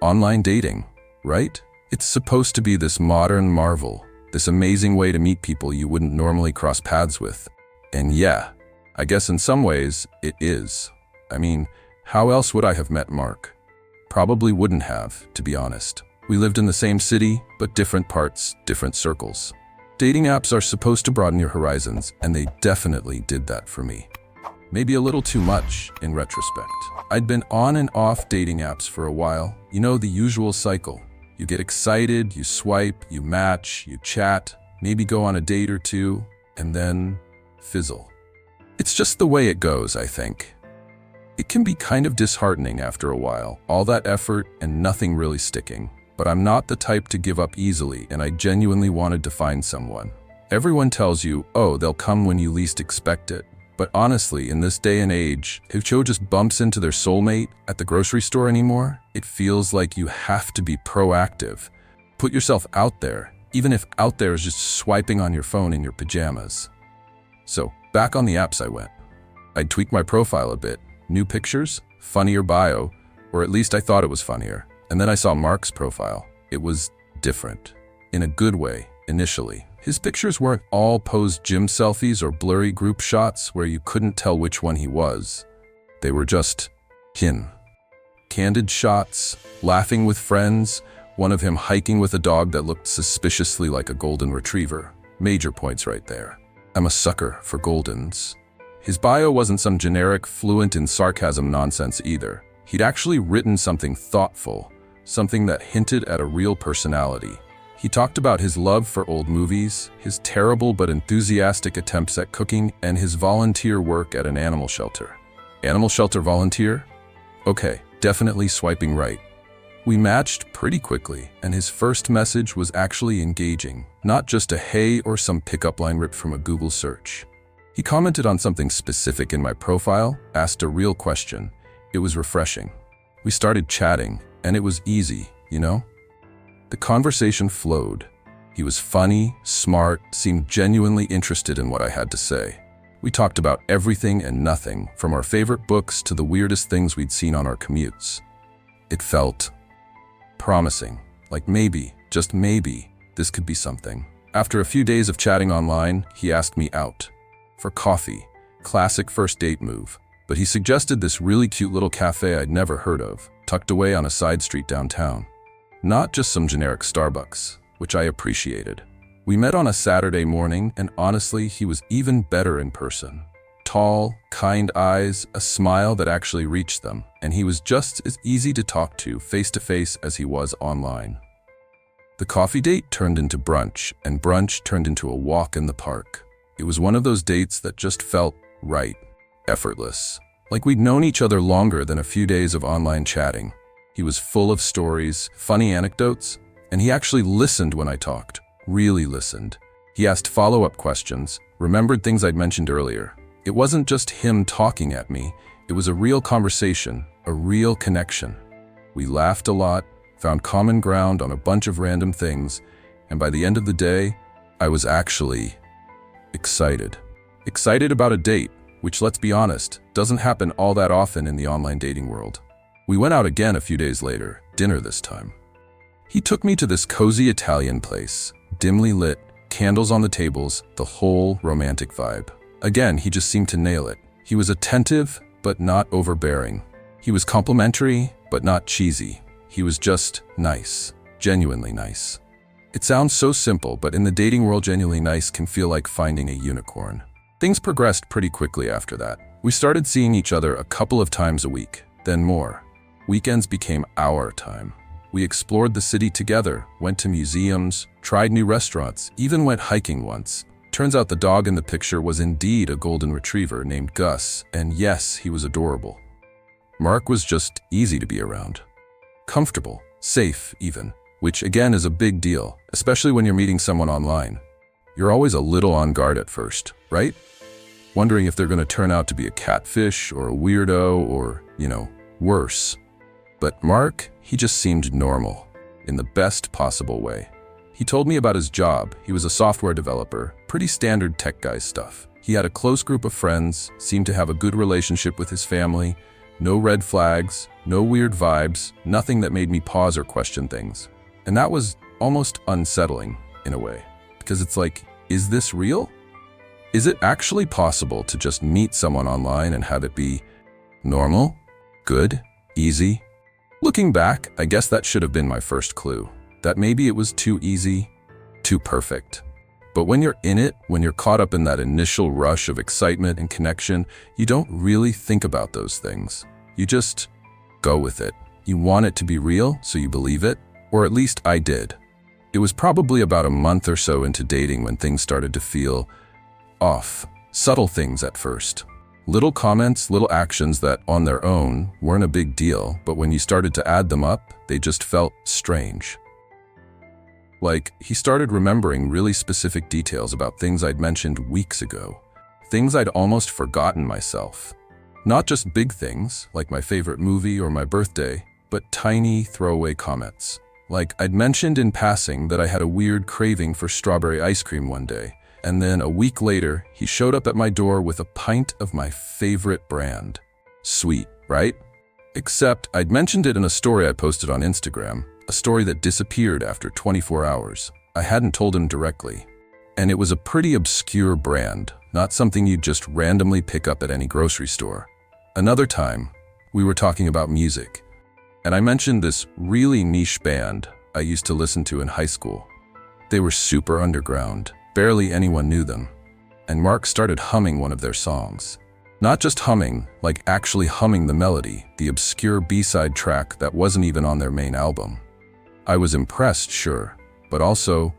Online dating, right? It's supposed to be this modern marvel, this amazing way to meet people you wouldn't normally cross paths with. And yeah, I guess in some ways, it is. I mean, how else would I have met Mark? Probably wouldn't have, to be honest. We lived in the same city, but different parts, different circles. Dating apps are supposed to broaden your horizons, and they definitely did that for me. Maybe a little too much, in retrospect. I'd been on and off dating apps for a while. You know, the usual cycle. You get excited, you swipe, you match, you chat, maybe go on a date or two, and then fizzle. It's just the way it goes, I think. It can be kind of disheartening after a while, all that effort and nothing really sticking. But I'm not the type to give up easily, and I genuinely wanted to find someone. Everyone tells you, oh, they'll come when you least expect it. But honestly, in this day and age, if Joe just bumps into their soulmate at the grocery store anymore, it feels like you have to be proactive. Put yourself out there, even if out there is just swiping on your phone in your pajamas. So, back on the apps I went. I'd tweak my profile a bit. New pictures, funnier bio, or at least I thought it was funnier. And then I saw Mark's profile. It was different. In a good way, initially. His pictures weren't all posed gym selfies or blurry group shots where you couldn't tell which one he was. They were just him. Candid shots, laughing with friends, one of him hiking with a dog that looked suspiciously like a golden retriever. Major points right there. I'm a sucker for goldens. His bio wasn't some generic, fluent in sarcasm nonsense either. He'd actually written something thoughtful, something that hinted at a real personality. He talked about his love for old movies, his terrible but enthusiastic attempts at cooking, and his volunteer work at an animal shelter. Animal shelter volunteer? Okay, definitely swiping right. We matched pretty quickly, and his first message was actually engaging, not just a hey or some pickup line ripped from a Google search. He commented on something specific in my profile, asked a real question. It was refreshing. We started chatting, and it was easy, you know? The conversation flowed. He was funny, smart, seemed genuinely interested in what I had to say. We talked about everything and nothing, from our favorite books to the weirdest things we'd seen on our commutes. It felt promising, like maybe, just maybe, this could be something. After a few days of chatting online, he asked me out. For coffee. Classic first date move. But he suggested this really cute little cafe I'd never heard of, tucked away on a side street downtown. Not just some generic Starbucks, which I appreciated. We met on a Saturday morning, and honestly, he was even better in person. Tall, kind eyes, a smile that actually reached them, and he was just as easy to talk to face-to-face as he was online. The coffee date turned into brunch, and brunch turned into a walk in the park. It was one of those dates that just felt right, effortless. Like we'd known each other longer than a few days of online chatting. He was full of stories, funny anecdotes, and he actually listened when I talked, really listened. He asked follow-up questions, remembered things I'd mentioned earlier. It wasn't just him talking at me, it was a real conversation, a real connection. We laughed a lot, found common ground on a bunch of random things, and by the end of the day, I was actually excited. Excited about a date, which, let's be honest, doesn't happen all that often in the online dating world. We went out again a few days later, dinner this time. He took me to this cozy Italian place, dimly lit, candles on the tables, the whole romantic vibe. Again, he just seemed to nail it. He was attentive, but not overbearing. He was complimentary, but not cheesy. He was just nice, genuinely nice. It sounds so simple, but in the dating world, genuinely nice can feel like finding a unicorn. Things progressed pretty quickly after that. We started seeing each other a couple of times a week, then more. Weekends became our time. We explored the city together, went to museums, tried new restaurants, even went hiking once. Turns out the dog in the picture was indeed a golden retriever named Gus, and yes, he was adorable. Mark was just easy to be around. Comfortable, safe even, which again is a big deal, especially when you're meeting someone online. You're always a little on guard at first, right? Wondering if they're going to turn out to be a catfish or a weirdo or, worse. But Mark, he just seemed normal, in the best possible way. He told me about his job. He was a software developer, pretty standard tech guy stuff. He had a close group of friends, seemed to have a good relationship with his family, No red flags, no weird vibes, nothing that made me pause or question things. And that was almost unsettling in a way, because it's like, is this real? Is it actually possible to just meet someone online and have it be normal, good, easy? Looking back, I guess that should have been my first clue, that maybe it was too easy, too perfect. But when you're in it, when you're caught up in that initial rush of excitement and connection, you don't really think about those things. You just go with it. You want it to be real, so you believe it, or at least I did. It was probably about a month or so into dating when things started to feel off. Subtle things at first. Little comments, little actions that on their own weren't a big deal, but when you started to add them up, they just felt strange. Like, he started remembering really specific details about things I'd mentioned weeks ago. Things I'd almost forgotten myself. Not just big things, like my favorite movie or my birthday, but tiny throwaway comments. Like, I'd mentioned in passing that I had a weird craving for strawberry ice cream one day, and then a week later, he showed up at my door with a pint of my favorite brand. Sweet, right? Except I'd mentioned it in a story I posted on Instagram, a story that disappeared after 24 hours. I hadn't told him directly. And it was a pretty obscure brand, not something you'd just randomly pick up at any grocery store. Another time, we were talking about music, and I mentioned this really niche band I used to listen to in high school. They were super underground. Barely anyone knew them. And Mark started humming one of their songs. Not just humming, like actually humming the melody, the obscure B-side track that wasn't even on their main album. I was impressed, sure, but also,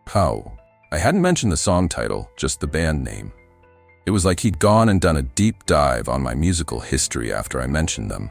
how? I hadn't mentioned the song title, just the band name. It was like he'd gone and done a deep dive on my musical history after I mentioned them.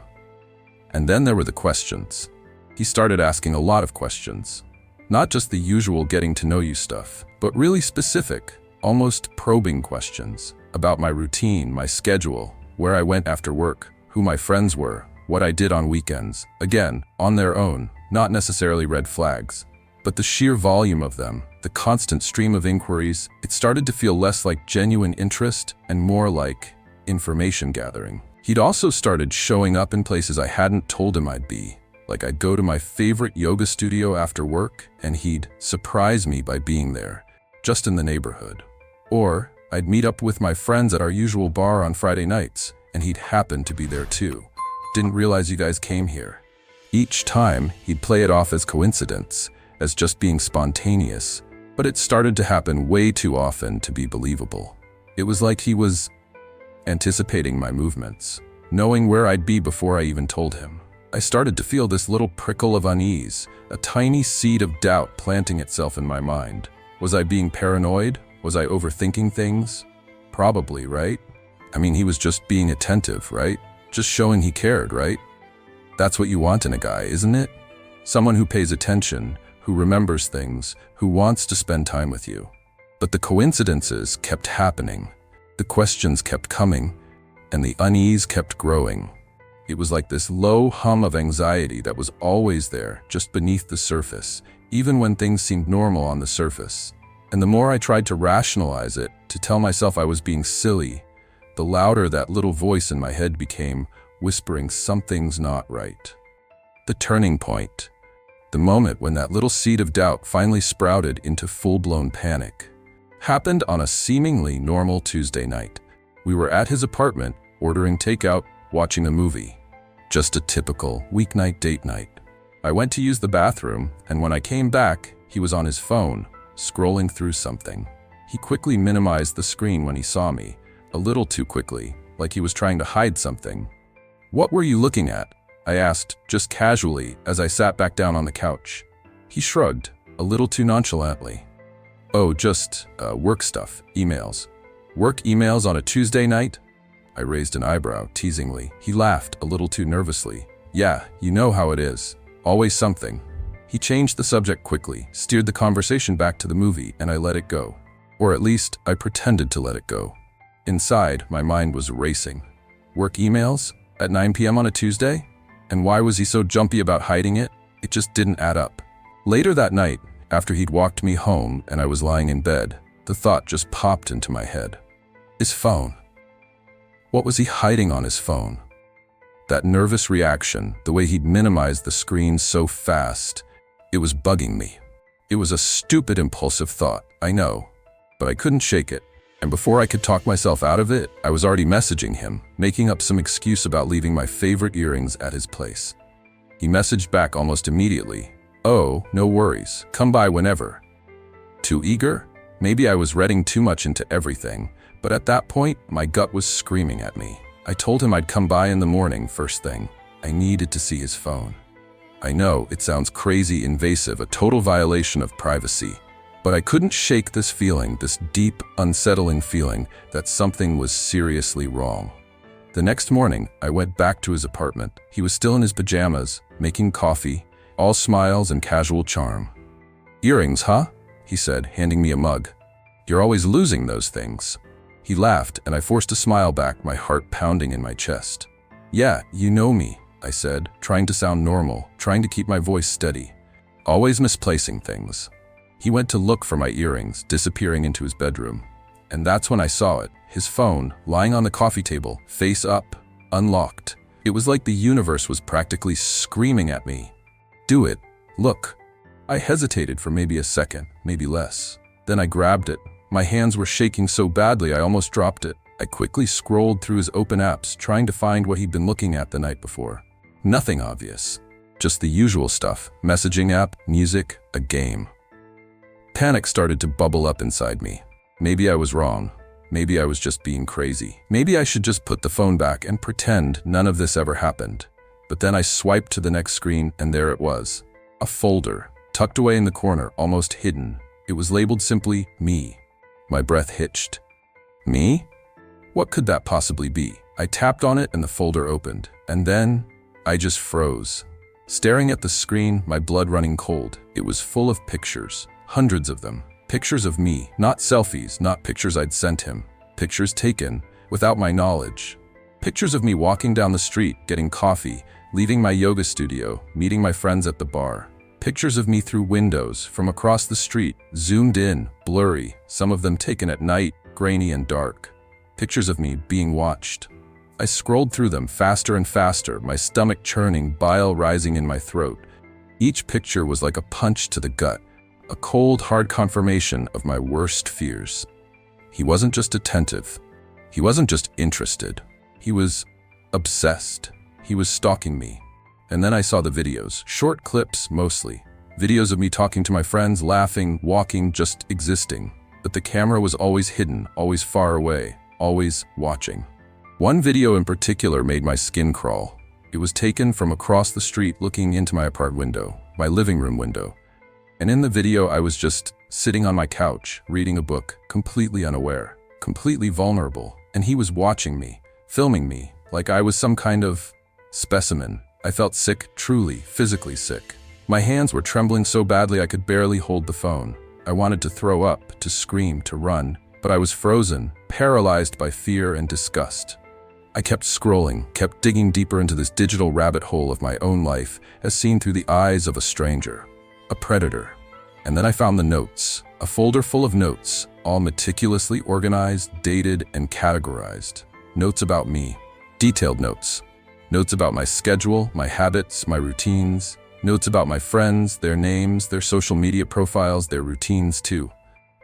And then there were the questions. He started asking a lot of questions. Not just the usual getting to know you stuff, but really specific, almost probing questions about my routine, my schedule, where I went after work, who my friends were, what I did on weekends. Again, on their own, not necessarily red flags. But the sheer volume of them, the constant stream of inquiries, it started to feel less like genuine interest and more like information gathering. He'd also started showing up in places I hadn't told him I'd be. Like I'd go to my favorite yoga studio after work and he'd surprise me by being there, just in the neighborhood. Or I'd meet up with my friends at our usual bar on Friday nights and he'd happen to be there too. Didn't realize you guys came here. Each time, he'd play it off as coincidence, as just being spontaneous, but it started to happen way too often to be believable. It was like he was anticipating my movements, knowing where I'd be before I even told him. I started to feel this little prickle of unease, a tiny seed of doubt planting itself in my mind. Was I being paranoid? Was I overthinking things? Probably, right? I mean, he was just being attentive, right? Just showing he cared, right? That's what you want in a guy, isn't it? Someone who pays attention, who remembers things, who wants to spend time with you. But the coincidences kept happening. The questions kept coming, and the unease kept growing. It was like this low hum of anxiety that was always there, just beneath the surface, even when things seemed normal on the surface. And the more I tried to rationalize it, to tell myself I was being silly, the louder that little voice in my head became, whispering something's not right. The turning point. The moment when that little seed of doubt finally sprouted into full-blown panic. Happened on a seemingly normal Tuesday night. We were at his apartment, ordering takeout, watching a movie. Just a typical weeknight date night. I went to use the bathroom, and when I came back, he was on his phone, scrolling through something. He quickly minimized the screen when he saw me, a little too quickly, like he was trying to hide something. "What were you looking at?" I asked, just casually, as I sat back down on the couch. He shrugged, a little too nonchalantly. "Oh, just, work stuff, emails." "Work emails on a Tuesday night?" I raised an eyebrow, teasingly. He laughed, a little too nervously. "Yeah, you know how it is. Always something." He changed the subject quickly, steered the conversation back to the movie, and I let it go. Or at least, I pretended to let it go. Inside, my mind was racing. Work emails? At 9 p.m. on a Tuesday? And why was he so jumpy about hiding it? It just didn't add up. Later that night, after he'd walked me home and I was lying in bed, the thought just popped into my head. His phone. What was he hiding on his phone? That nervous reaction, the way he'd minimized the screen so fast, it was bugging me. It was a stupid, impulsive thought, I know, but I couldn't shake it. And before I could talk myself out of it, I was already messaging him, making up some excuse about leaving my favorite earrings at his place. He messaged back almost immediately, "Oh, no worries, come by whenever." Too eager? Maybe I was reading too much into everything, but at that point, my gut was screaming at me. I told him I'd come by in the morning first thing. I needed to see his phone. I know, it sounds crazy invasive, a total violation of privacy, but I couldn't shake this feeling, this deep, unsettling feeling that something was seriously wrong. The next morning, I went back to his apartment. He was still in his pajamas, making coffee, all smiles and casual charm. "Earrings, huh?" he said, handing me a mug. "You're always losing those things." He laughed, and I forced a smile back, my heart pounding in my chest. "Yeah, you know me," I said, trying to sound normal, trying to keep my voice steady. "Always misplacing things." He went to look for my earrings, disappearing into his bedroom. And that's when I saw it, his phone, lying on the coffee table, face up, unlocked. It was like the universe was practically screaming at me. "Do it. Look." I hesitated for maybe a second, maybe less. Then I grabbed it. My hands were shaking so badly I almost dropped it. I quickly scrolled through his open apps, trying to find what he'd been looking at the night before. Nothing obvious. Just the usual stuff. Messaging app, music, a game. Panic started to bubble up inside me. Maybe I was wrong. Maybe I was just being crazy. Maybe I should just put the phone back and pretend none of this ever happened. But then I swiped to the next screen, and there it was. A folder, tucked away in the corner, almost hidden. It was labeled simply, "Me." My breath hitched. Me? What could that possibly be? I tapped on it and the folder opened. And then, I just froze. Staring at the screen, my blood running cold. It was full of pictures. Hundreds of them. Pictures of me. Not selfies, not pictures I'd sent him. Pictures taken, without my knowledge. Pictures of me walking down the street, getting coffee, leaving my yoga studio, meeting my friends at the bar. Pictures of me through windows, from across the street, zoomed in, blurry, some of them taken at night, grainy and dark. Pictures of me being watched. I scrolled through them faster and faster, my stomach churning, bile rising in my throat. Each picture was like a punch to the gut, a cold, hard confirmation of my worst fears. He wasn't just attentive. He wasn't just interested. He was obsessed. He was stalking me. And then I saw the videos, short clips mostly. Videos of me talking to my friends, laughing, walking, just existing. But the camera was always hidden, always far away, always watching. One video in particular made my skin crawl. It was taken from across the street looking into my apartment window, my living room window. And in the video I was just sitting on my couch, reading a book, completely unaware, completely vulnerable. And he was watching me, filming me, like I was some kind of specimen. I felt sick, truly, physically sick. My hands were trembling so badly I could barely hold the phone. I wanted to throw up, to scream, to run, but I was frozen, paralyzed by fear and disgust. I kept scrolling, kept digging deeper into this digital rabbit hole of my own life, as seen through the eyes of a stranger, a predator. And then I found the notes, a folder full of notes, all meticulously organized, dated, and categorized. Notes about me, detailed notes. Notes about my schedule, my habits, my routines. Notes about my friends, their names, their social media profiles, their routines too.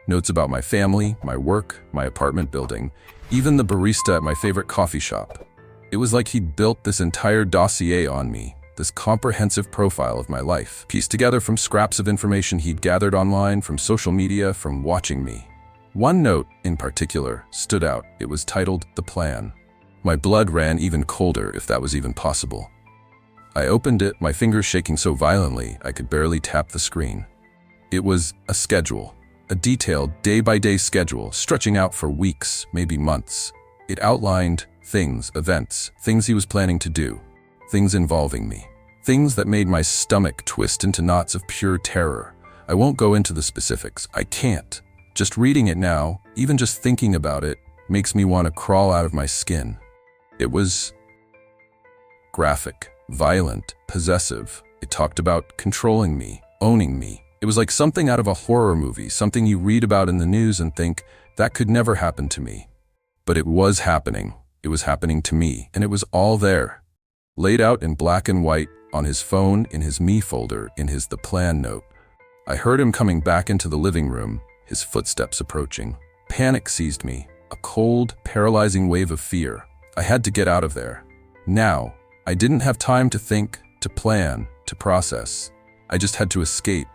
Notes about my family, my work, my apartment building, even the barista at my favorite coffee shop. It was like he'd built this entire dossier on me, this comprehensive profile of my life, pieced together from scraps of information he'd gathered online, from social media, from watching me. One note, in particular, stood out. It was titled, "The Plan." My blood ran even colder, if that was even possible. I opened it, my fingers shaking so violently I could barely tap the screen. It was a schedule, a detailed, day-by-day schedule, stretching out for weeks, maybe months. It outlined things, events, things he was planning to do, things involving me, things that made my stomach twist into knots of pure terror. I won't go into the specifics. I can't. Just reading it now, even just thinking about it, makes me want to crawl out of my skin. It was graphic, violent, possessive. It talked about controlling me, owning me. It was like something out of a horror movie, something you read about in the news and think, that could never happen to me. But it was happening. It was happening to me, and it was all there. laid out in black and white, on his phone, in his me folder, in his the plan note. I heard him coming back into the living room, his footsteps approaching. Panic seized me, a cold, paralyzing wave of fear. I had to get out of there. Now, I didn't have time to think, to plan, to process. I just had to escape.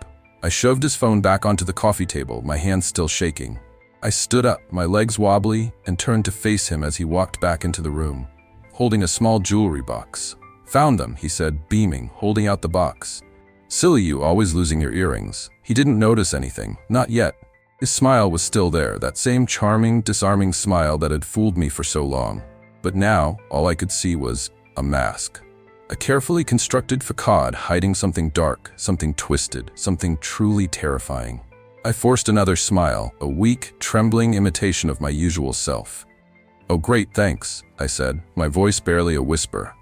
I shoved his phone back onto the coffee table, my hands still shaking. I stood up, my legs wobbly, and turned to face him as he walked back into the room, holding a small jewelry box. "Found them," he said, beaming, holding out the box. "Silly you, always losing your earrings." He didn't notice anything, not yet. His smile was still there, that same charming, disarming smile that had fooled me for so long. But now, all I could see was a mask. A carefully constructed facade hiding something dark, something twisted, something truly terrifying. I forced another smile, a weak, trembling imitation of my usual self. "Oh great, thanks," I said, my voice barely a whisper.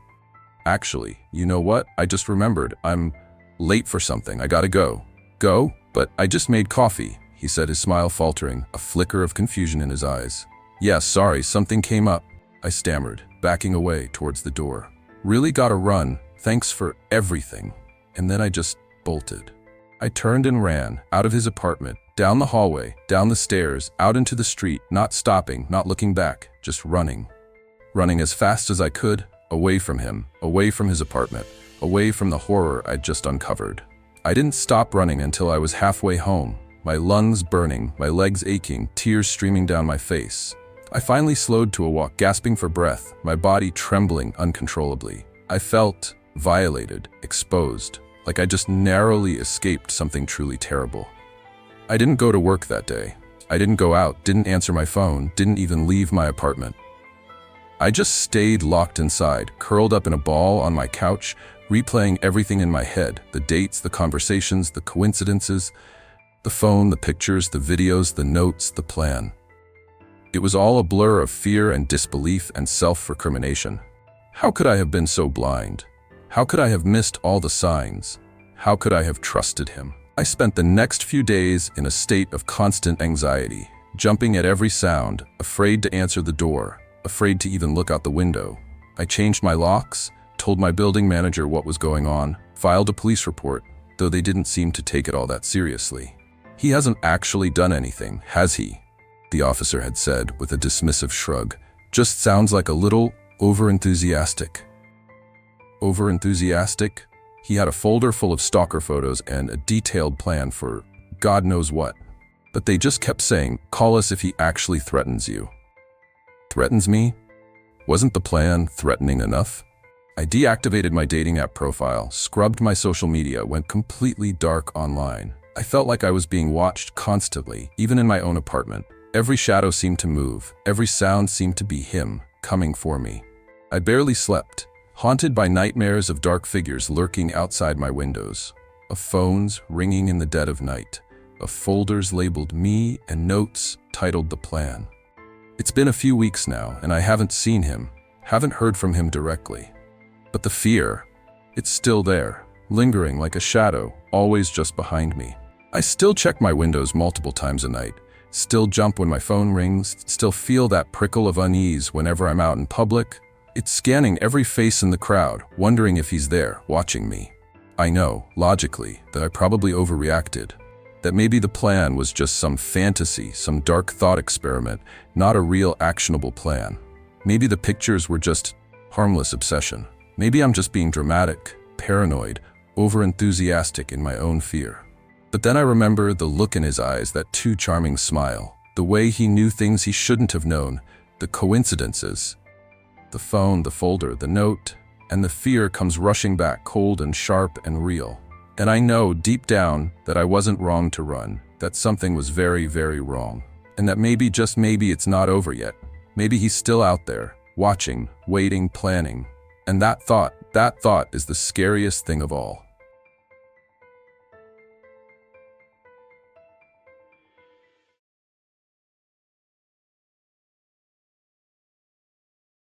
"Actually, you know what? I just remembered. I'm late for something. I gotta go." "Go? But I just made coffee," he said, his smile faltering, a flicker of confusion in his eyes. "Yeah, sorry, something came up," I stammered, backing away towards the door. "Really gotta run. Thanks for everything." And then I just bolted. I turned and ran, out of his apartment, down the hallway, down the stairs, out into the street, not stopping, not looking back, just running. Running as fast as I could, away from him, away from his apartment, away from the horror I'd just uncovered. I didn't stop running until I was halfway home, my lungs burning, my legs aching, tears streaming down my face. I finally slowed to a walk, gasping for breath, my body trembling uncontrollably. I felt violated, exposed, like I just narrowly escaped something truly terrible. I didn't go to work that day. I didn't go out, didn't answer my phone, didn't even leave my apartment. I just stayed locked inside, curled up in a ball on my couch, replaying everything in my head, the dates, the conversations, the coincidences, the phone, the pictures, the videos, the notes, the plan. It was all a blur of fear and disbelief and self-recrimination. How could I have been so blind? How could I have missed all the signs? How could I have trusted him? I spent the next few days in a state of constant anxiety, jumping at every sound, afraid to answer the door, afraid to even look out the window. I changed my locks, told my building manager what was going on, filed a police report, though they didn't seem to take it all that seriously. "He hasn't actually done anything, has he?" the officer had said with a dismissive shrug. "Just sounds like a little over-enthusiastic." Over-enthusiastic? He had a folder full of stalker photos and a detailed plan for God knows what. But they just kept saying, "Call us if he actually threatens you." Threatens me? Wasn't the plan threatening enough? I deactivated my dating app profile, scrubbed my social media, went completely dark online. I felt like I was being watched constantly, even in my own apartment. Every shadow seemed to move, every sound seemed to be him, coming for me. I barely slept, haunted by nightmares of dark figures lurking outside my windows, of phones ringing in the dead of night, of folders labeled me and notes titled The Plan. It's been a few weeks now, and I haven't seen him, haven't heard from him directly. But the fear, it's still there, lingering like a shadow, always just behind me. I still check my windows multiple times a night, still jump when my phone rings, still feel that prickle of unease whenever I'm out in public. It's scanning every face in the crowd, wondering if he's there, watching me. I know, logically, that I probably overreacted. That maybe the plan was just some fantasy, some dark thought experiment, not a real actionable plan. Maybe the pictures were just harmless obsession. Maybe I'm just being dramatic, paranoid, over-enthusiastic in my own fear. But then I remember the look in his eyes, that too charming smile, the way he knew things he shouldn't have known, the coincidences. The phone, the folder, the note, and the fear comes rushing back, cold and sharp and real. And I know deep down that I wasn't wrong to run, that something was very, very wrong. And that maybe, just maybe, it's not over yet. Maybe he's still out there, watching, waiting, planning. And that thought is the scariest thing of all.